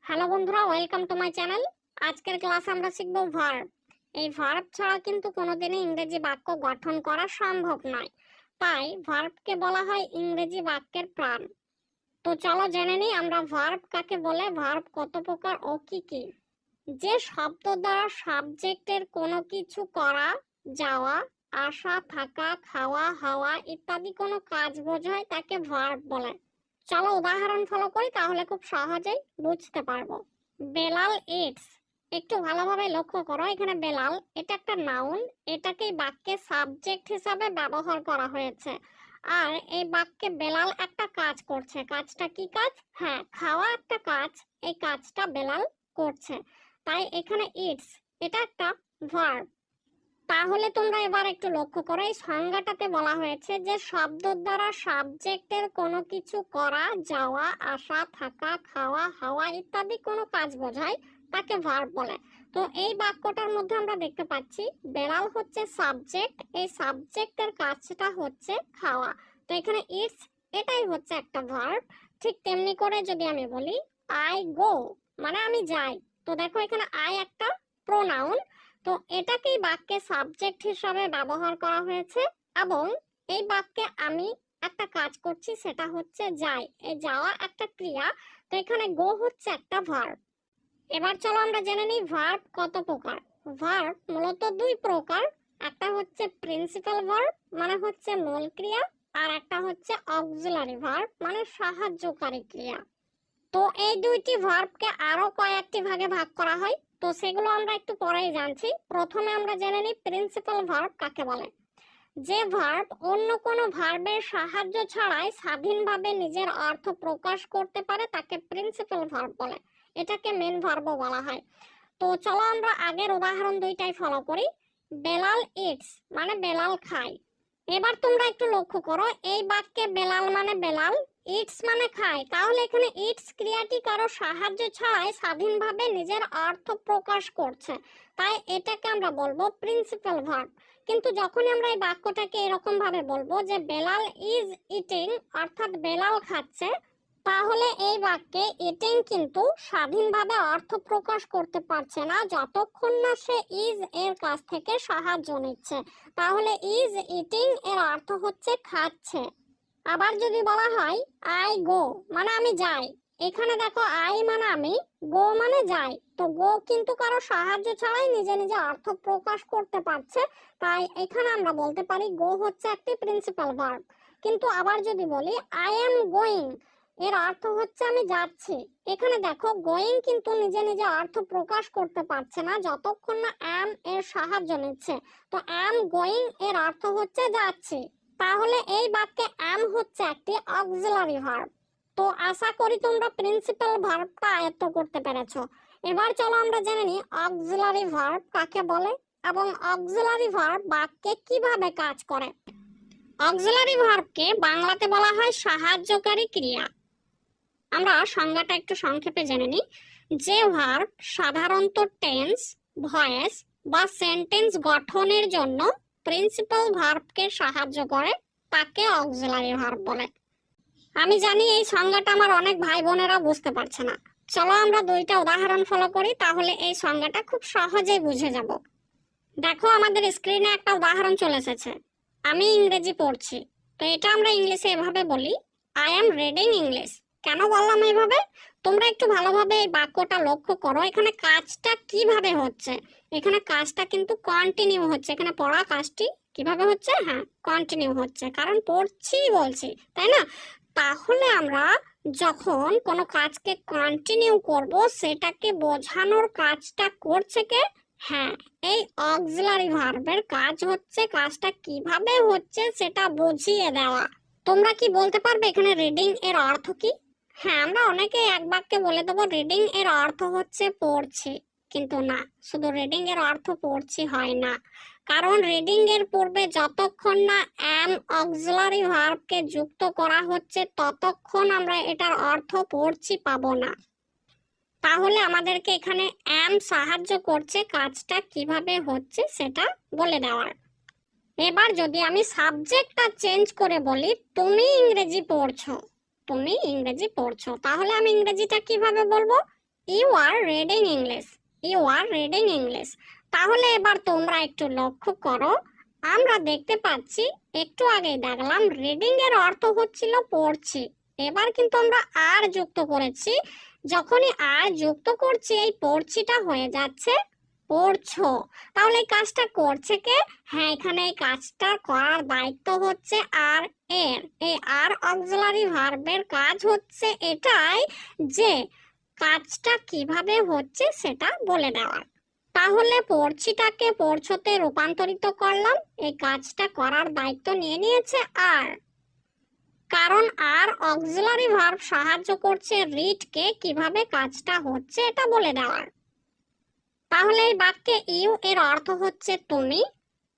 Hello বন্ধুরা, welcome to my channel. আজকের ক্লাসে আমরা শিখব ভার্ব। এই ভার্ব ছাড়া কিন্তু কোনোদিনই ইংরেজি বাক্য গঠন করা সম্ভব নয়, তাই ভার্বকে বলা হয় ইংরেজি বাক্যের প্রাণ। তো চলো জেনে নিই আমরা ভার্ব কাকে বলে, ভার্ব কত প্রকার ও কি কি। যে শব্দ দ্বারা সাবজেক্টের কোনো কিছু করা, যাওয়া, আসা, থাকা, খাওয়া, হাওয়া ইত্যাদি কোনো কাজ বোঝায় তাকে ভার্ব বলে। চলো উদাহরণ ফলো করি, তাহলে খুব সহজেই বুঝতে পারবো। বেলাল ইটস। একটু ভালোভাবে লক্ষ্য করো, এখানে বেলাল এটা একটা নাউন, এটাকে বাক্যে সাবজেক্ট হিসাবে ব্যবহার করা হয়েছে। আর এই বাক্যে বেলাল একটা কাজ করছে। কাজটা কি কাজ? হ্যাঁ, খাওয়া একটা কাজ। এই কাজটা বেলাল করছে, তাই এখানে ইটস এটা একটা ভার্ব। তাহলে তোমরা এবার একটু লক্ষ্য করো, এই সংজ্ঞাটাতে বলা হয়েছে যে শব্দ দ্বারা সাবজেক্টের কোনো কিছু করা, যাওয়া, আসা, থাকা, খাওয়া, হাওয়া ইত্যাদি কোনো কাজ বোঝায় তাকে ভার্ব বলে। তো এই বাক্যটার মধ্যে আমরা দেখতে পাচ্ছি বেড়াল হচ্ছে সাবজেক্ট, এই সাবজেক্টের কাজটা হচ্ছে খাওয়া। তো এখানে ইটস এটাই হচ্ছে একটা ভার্ব। ঠিক তেমনি করে যদি আমি বলি আই গো, মানে আমি যাই, তো দেখো এখানে আই একটা প্রোনাউন, তো এটাকেই বাক্যে সাবজেক্ট হিসাবে ব্যবহার করা হয়েছে। এবং এই বাক্যে আমি একটা কাজ করছি, সেটা হচ্ছে যাই। এই যাওয়া একটা ক্রিয়া, তো এখানে গো হচ্ছে একটা ভার্ব। এবার চলো আমরা জেনে নিই ভার্ব কত প্রকার। ভার্ব মূলত দুই প্রকার, একটা হচ্ছে প্রিন্সিপাল ভার্ব মানে হচ্ছে মূল ক্রিয়া, আর একটা হচ্ছে অক্সিলারি ভার্ব মানে সাহায্যকারী ক্রিয়া। তো এই দুইটি ভার্বকে আরো কয়েকটি ভাগে ভাগ করা হয়, তো সেগুলো আমরা একটু পরেই জানছি। প্রথমে আমরা জেনে নিই প্রিন্সিপাল ভার্ব কাকে বলে। যে ভার্ব অন্য কোনো ভার্বের সাহায্য ছাড়াই স্বাধীনভাবে নিজের অর্থ প্রকাশ করতে পারে তাকে প্রিন্সিপাল ভার্ব বলে। এটাকে মেন ভার্বও বলা হয়। তো চলো আমরা আগের উদাহরণ দুইটাই ফলো করি। বেলাল ইটস মানে বেলাল খায়। এবার তোমরা একটু লক্ষ্য করো, এই বাক্যে বেলাল মানে বেলাল, ইটস মানে খায়, তাহলে এখানে ইটস ক্রিয়াটি কারো সাহায্য ছাড়াই স্বাধীনভাবে নিজের অর্থ প্রকাশ করছে, তাই এটাকে আমরা বলবো প্রিন্সিপাল ভার্ব। কিন্তু যখনই আমরা এই বাক্যটাকে এরকম ভাবে বলবো যে বেলাল ইজ ইটিং, অর্থাৎ বেলাল খাচ্ছে, তাহলে এই বাক্যে ইটিং কিন্তু স্বাধীনভাবে অর্থ প্রকাশ করতে পারছে না যতক্ষণ না সে ইজ এর কাছ থেকে সাহায্য নিচ্ছে। তাহলে ইজ ইটিং এর অর্থ হচ্ছে খাচ্ছে। আবার যদি বলা হয় আই গো মানে আমি যাই, এখানে দেখো আই মানে আমি, গো মানে যাই, তো গো কিন্তু কারো সাহায্য ছাড়াই নিজে নিজে অর্থ প্রকাশ করতে পারছে, তাই এখানে আমরা বলতে পারি গো হচ্ছে একটি প্রিন্সিপাল ভার্ব। কিন্তু আবার যদি বলি আই এম গোয়িং, এর অর্থ হচ্ছে আমি যাচ্ছি, এখানে দেখো গোয়িং কিন্তু নিজে নিজে অর্থ প্রকাশ করতে পারছে না যতক্ষণ না অ্যাম এর সাহায্য নিচ্ছে। তো অ্যাম গোয়িং এর অর্থ হচ্ছে যাচ্ছি, তাহলে এই বাক্যে অ্যাম হচ্ছে একটি অক্সিলারি ভার্ব। তো আশা করি তোমরা প্রিন্সিপাল ভার্বটা আয়ত্ত করতে পেরেছো। এবার চলো আমরা জেনে নিই অক্সিলারি ভার্ব কাকে বলে এবং অক্সিলারি ভার্ব বাক্যে কিভাবে কাজ করে। অক্সিলারি ভার্বকে বাংলাতে বলা হয় সাহায্যকারী ক্রিয়া। আমরা সংজ্ঞাটা একটু সংক্ষেপে জেনে নিই। যে ভার্ব সাধারণত টেন্স, ভয়েস বা সেন্টেন্স গঠনের জন্য প্রিন্সিপাল ভার্বকে সাহায্য করে তাকে অক্সিলারি ভার্ব বলে। আমি জানি এই সংজ্ঞাটা আমার অনেক ভাই বোনেরা বুঝতে পারছে না। চলো আমরা দুইটা উদাহরণ ফলো করি, তাহলে এই সংজ্ঞাটা খুব সহজেই বুঝে যাব। দেখো আমাদের স্ক্রিনে একটা উদাহরণ চলে এসেছে। আমি ইংরেজি পড়ছি, তো এটা আমরা ইংলিশে এভাবে বলি আই এম রিডিং ইংলিশ। কেন বললাম এইভাবে? তোমরা একটু ভালোভাবে এই বাক্যটা লক্ষ্য করো, এখানে কাজটা কিভাবে হচ্ছে। এখানে কাজটা কিন্তু কন্টিনিউ হচ্ছে, এখানে পড়া কাজটি কিভাবে হচ্ছে, হ্যাঁ কন্টিনিউ হচ্ছে, কারণ পড়ছি বলছি, তাই না? তাহলে আমরা যখন কোনো কাজকে কন্টিনিউ করব, সেটাকে বোঝানোর কাজটা করছে কে? হ্যাঁ, এই অক্সিলারি ভার্বের কাজ হচ্ছে কাজটা কিভাবে হচ্ছে সেটা বুঝিয়ে দেওয়া। তোমরা কি বলতে পারবে এখানে রিডিং এর অর্থ কি? হ্যাঁ, আমরা অনেকে এক বাক্যে বলে দেবো রিডিং এর অর্থ হচ্ছে পড়ছি, কিন্তু না, শুধু রিডিং এর অর্থ পড়ছি হয় না, কারণ রিডিং এর পূর্বে যতক্ষণ না অ্যাম অক্সিলারি ভার্বকে যুক্ত করা হচ্ছে ততক্ষণ আমরা এটার অর্থ পড়ছি পাবো না। তাহলে আমাদেরকে এখানে অ্যাম সাহায্য করছে কাজটা কিভাবে হচ্ছে সেটা বলে দেওয়ার। এবার যদি আমি সাবজেক্টটা চেঞ্জ করে বলি তুমি ইংরেজি পড়ছো, তুমি ইংরেজি পড়ছো, তাহলে আমি ইংরেজিটা কিভাবে বলবো? You are reading English, you are reading English. তাহলে এবার তোমরা একটু লক্ষ্য করো, আমরা দেখতে পাচ্ছি একটু আগে দেখলাম রিডিং এর অর্থ হচ্ছিল পড়ছি, এবার কিন্তু আমরা আর যুক্ত করেছি, যখনই আর যুক্ত করছি এই পড়ছিটা হয়ে যাচ্ছে পড়ছো। তাহলে এই কাজটা করছে কে? হ্যাঁ, এখানে এই কাজটা করার দায়িত্ব হচ্ছে আর এর। এই আর অক্সিলারি ভার্বের কাজ হচ্ছে এটাই যে কাজটা কিভাবে হচ্ছে সেটা বলে দেওয়ার। তাহলে পড়ছিটাকে পড়ছোতে রূপান্তরিত করলাম, এই কাজটা করার দায়িত্ব নিয়ে নিয়েছে আর, কারণ আর অক্সিলারি ভার্ব সাহায্য করছে রিডকে কিভাবে কাজটা হচ্ছে এটা বলে দেওয়ার। তাহলে এই বাক্যে ইউ এর অর্থ হচ্ছে তুমি,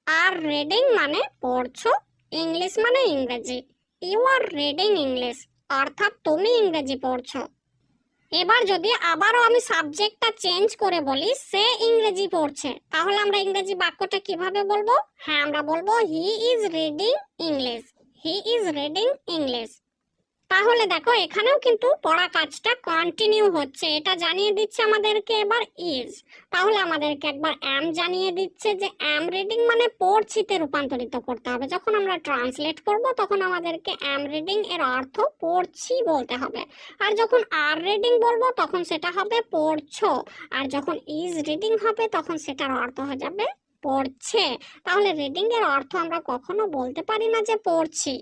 আর রিডিং মানে পড়ছো, ইংলিশ মানে ইংরেজি। ইউ আর রিডিং ইংলিশ অর্থাৎ তুমি ইংরেজি পড়ছো। এবার যদি আবারও আমি সাবজেক্টটা চেঞ্জ করে বলি সে ইংরেজি পড়ছে, তাহলে আমরা ইংরেজি বাক্যটা কিভাবে বলবো? হ্যাঁ, আমরা বলবো he is reading English, he is reading English. তাহলে দেখো এখানেও কিন্তু পড়া কাজটা কন্টিনিউ হচ্ছে, এটা জানিয়ে দিচ্ছে আমাদেরকে এবার ইজ। তাহলে আমাদেরকে একবার অ্যাম জানিয়ে দিচ্ছে যে অ্যাম রিডিং মানে পড়ছিতে রূপান্তরিত করতে হবে। যখন আমরা ট্রান্সলেট করব তখন আমাদেরকে অ্যাম রিডিং এর অর্থ পড়ছি বলতে হবে, আর যখন আর রিডিং বলবো তখন সেটা হবে পড়ছো, আর যখন ইজ রিডিং হবে তখন সেটার অর্থ হয়ে যাবে পড়ছে। তাহলে রিডিং এর অর্থ আমরা কখনো বলতে পারি না যে পড়ছি,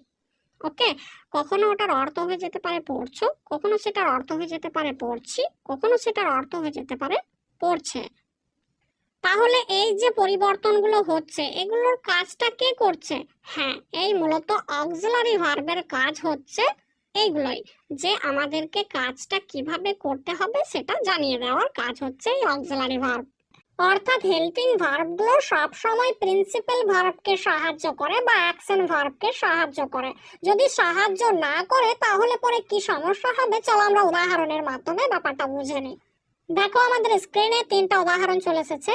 ওকে? কখনো ওটার অর্থ হয়ে যেতে পারে পড়ছো, কখনো সেটার অর্থ হয়ে যেতে পারে পড়ছি, কখনো সেটার অর্থ হয়ে যেতে পারে পড়ছে। তাহলে এই যে পরিবর্তনগুলো হচ্ছে এগুলোর কাজটা কে করছে? হ্যাঁ, এই মূলত অক্সিলারি ভার্বের কাজ হচ্ছে এইগুলোই, যে আমাদেরকে কাজটা কিভাবে করতে হবে সেটা জানিয়ে দেওয়ার কাজ হচ্ছে এই অক্সিলারি ভার্ব। অর্থাৎ হেল্পিং ভার্বগুলো সব সময় প্রিন্সিপাল ভার্বকে সাহায্য করে বা অ্যাকশন ভার্বকে সাহায্য করে। যদি সাহায্য না করে তাহলে পরে কি সমস্যা হবে, চলো আমরা উদাহরণের মাধ্যমে ব্যাপারটা বুঝে নিই। দেখো আমাদের স্ক্রিনে 3টা উদাহরণ চলে এসেছে।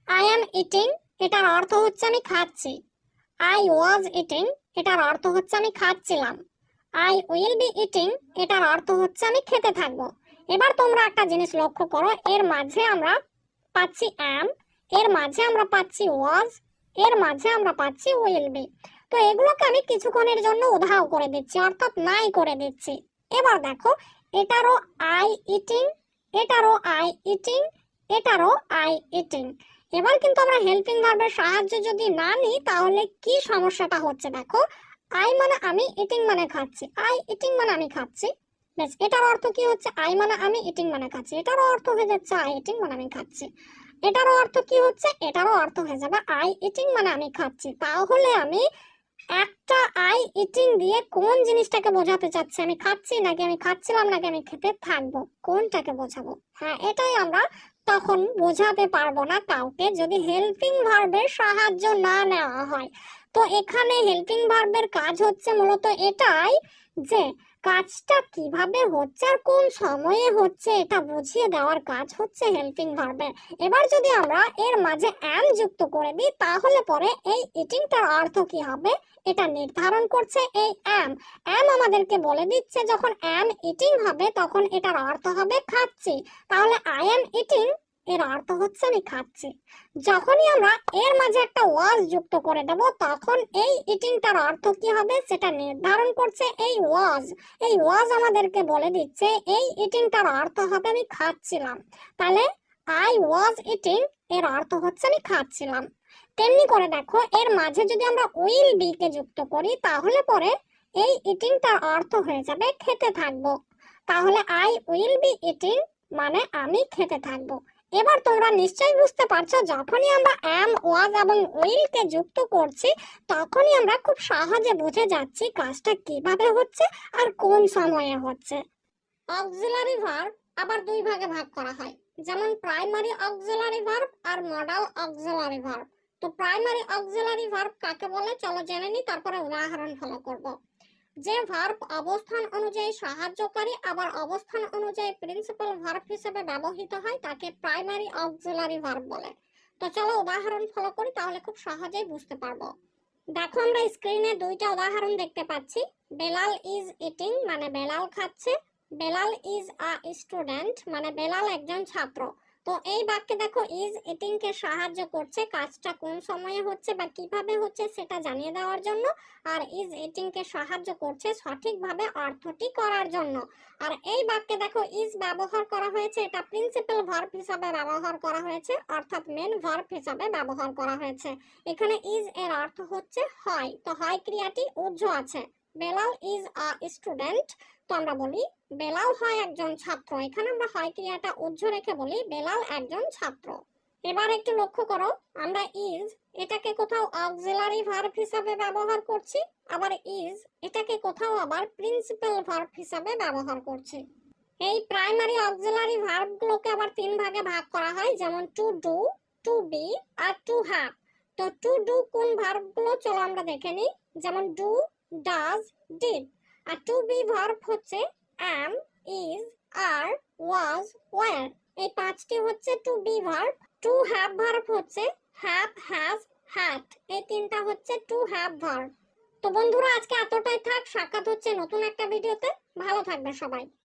আই অ্যাম ইটিং, এটার অর্থ হচ্ছে আমি খাচ্ছি। আই ওয়াজ ইটিং, এটার অর্থ হচ্ছে আমি খাচ্ছিলাম। আই উইল বি ইটিং, এটার অর্থ হচ্ছে আমি খেতে থাকবো। এবার তোমরা একটা জিনিস লক্ষ্য করো, এর মাঝে আমরা পাচ্ছি অ্যাম, এর মাঝে আমরা পাচ্ছি ওয়াজ, এর মাঝে আমরা পাচ্ছি উইল বি। তো এগুলোকে আমি কিছুক্ষণের জন্য উধাও করে দিচ্ছি, অর্থাৎ নাই করে দিচ্ছি। এবার দেখো এটারও আই ইটিং, এটারও আই ইটিং, এটারও আই ইটিং। এবার কিন্তু আমরা হেল্পিং ভার্বের সাহায্য যদি না নিই তাহলে কি সমস্যাটা হচ্ছে দেখো, আই মানে আমি, ইটিং মানে খাচ্ছি, আই ইটিং মানে আমি খাচ্ছি। ব্যাস, এটার অর্থ কি হচ্ছে? আই মানে আমি, ইটিং মানে খাচ্ছি। এটারও অর্থ হয়ে যাচ্ছে আই ইটিং মানে আমি খাচ্ছি। এটারও অর্থ কি হচ্ছে? এটারও অর্থ হয়ে যাবে আই ইটিং মানে আমি খাচ্ছি। তাহলে আমি একটা আই ইটিং দিয়ে কোন জিনিসটাকে বোঝাতে চাচ্ছি? আমি খাচ্ছি নাকি আমি খাচ্ছিলাম নাকি আমি খেতে থাকবো, কোনটাকে বোঝাবো? হ্যাঁ, এটাই আমরা তখন বোঝাতে পারবো না কাউকে যদি হেল্পিং ভার্বের সাহায্য না নেওয়া হয়। তো এখানে হেল্পিং ভার্বের কাজ হচ্ছে মূলত এটাই যে কাজটা কিভাবে হচ্ছে আর কোন সময়ে হচ্ছে এটা বুঝিয়ে দেওয়ার কাজ হচ্ছে হেল্পিং ভার্বের। এবার যদি আমরা এর মাঝে অ্যাম যুক্ত করে দিই তাহলে পরে এই ইটিংটার অর্থ কি হবে এটা নির্ধারণ করছে এই অ্যাম। অ্যাম আমাদেরকে বলে দিচ্ছে যখন অ্যাম ইটিং হবে তখন এটার অর্থ হবে খাচ্ছি। তাহলে আই অ্যাম ইটিং এর অর্থ হচ্ছে আমি খাচ্ছি। যখনই আমরা এর মাঝে একটা ওয়াজ যুক্ত করে দেব তখন এই ইটিংটার অর্থ কি হবে সেটা নির্ধারণ করছে এই ওয়াজ। এই ওয়াজ আমাদেরকে বলে দিচ্ছে এই ইটিংটার অর্থ হবে আমি খাচ্ছিলাম। তাহলে আই ওয়াজ ইটিং এর অর্থ হচ্ছে আমি খাচ্ছিলাম। তেমনি করে দেখো এর মাঝে যদি আমরা উইল বি কে যুক্ত করি তাহলে পরে এই ইটিংটার অর্থ হয়ে যাবে খেতে থাকবো। তাহলে আই উইল বি ইটিং মানে আমি খেতে থাকবো। এবার তোমরা নিশ্চয়ই বুঝতে পারছো যখনই আমরা অ্যাম, ওয়াজ এবং উইল কে যুক্ত করছি তখনই আমরা খুব সহজে বুঝে যাচ্ছি কাজটা কিভাবে হচ্ছে আর কোন সময়ে হচ্ছে। অক্সিলারি ভার্ব আবার দুই ভাগে ভাগ করা হয়, যেমন প্রাইমারি অক্সিলারি ভার্ব আর মডাল অক্সিলারি ভার্ব। তো প্রাইমারি অক্সিলারি ভার্ব কাকে বলে চলো জেনে নিই, তারপরে উদাহরণ ফলো করব। যে ভার্ব অবস্থান অনুযায়ী সাহায্যকারী আবার অবস্থান অনুযায়ী প্রিন্সিপাল ভার্ব হিসেবে ব্যবহৃত হয় তাকে প্রাইমারি অক্সিলারি ভার্ব বলে। তো চলো উদাহরণ ফলো করি, তাহলে খুব সহজেই বুঝতে পারবো। দেখো আমরা স্ক্রিনে দুইটা উদাহরণ দেখতে পাচ্ছি। বেলাল ইজ ইটিং মানে বেলাল খাচ্ছে, বেলাল ইজ আ স্টুডেন্ট মানে বেলাল একজন ছাত্র। তো এই বাক্যে দেখো ইজ ইটিং কে সাহায্য করছে কাজটা কোন সময়ে হচ্ছে বা কিভাবে হচ্ছে সেটা জানিয়ে দেওয়ার জন্য, আর ইজ ইটিং কে সাহায্য করছে সঠিকভাবে অর্থটি করার জন্য। আর এই বাক্যে দেখো ইজ ব্যবহার করা হয়েছে, এটা প্রিন্সিপাল ভার্ব হিসাবে ব্যবহার করা হয়েছে, অর্থাৎ মেন ভার্ব হিসাবে ব্যবহার করা হয়েছে। এখানে ইজ এর অর্থ হচ্ছে হয়, তো হয় ক্রিয়াটি উজ্জ আছে। বেলাল ইজ আ স্টুডেন্ট, তো আমরা বলি বেলাল হয় একজন ছাত্র। এখানে আমরা হয় ক্রিয়াটা উজ্জ রেখে বলি বেলাল একজন ছাত্র। এবার একটু লক্ষ্য করো, আমরা ইজ এটাকে কোথাও অক্সিলারি ভার্ব হিসাবে ব্যবহার করছি, আবার ইজ এটাকে কোথাও আবার প্রিন্সিপাল ভার্ব হিসাবে ব্যবহার করছি। এই প্রাইমারি অক্সিলারি ভার্বগুলোকে আবার তিন ভাগে ভাগ করা হয়, যেমন টু ডু, টু বি আর টু হ্যাভ। তো টু ডু কোন ভার্বগুলো চলো আমরা দেখে নিই, যেমন ডু, ডাজ, ডিড। আর টু বি ভার্ব হচ্ছে am, is, are, was, were। এই পাঁচটি হচ্ছে to be verb. To have verb হচ্ছে হ্যাভ, হ্যাজ, হ্যাড। এই তিনটা হচ্ছে টু হ্যাভ ভার্ব। তো বন্ধুরা আজকে এতটাই থাক, সাক্ষাৎ হচ্ছে নতুন একটা ভিডিওতে। ভালো থাকবে সবাই।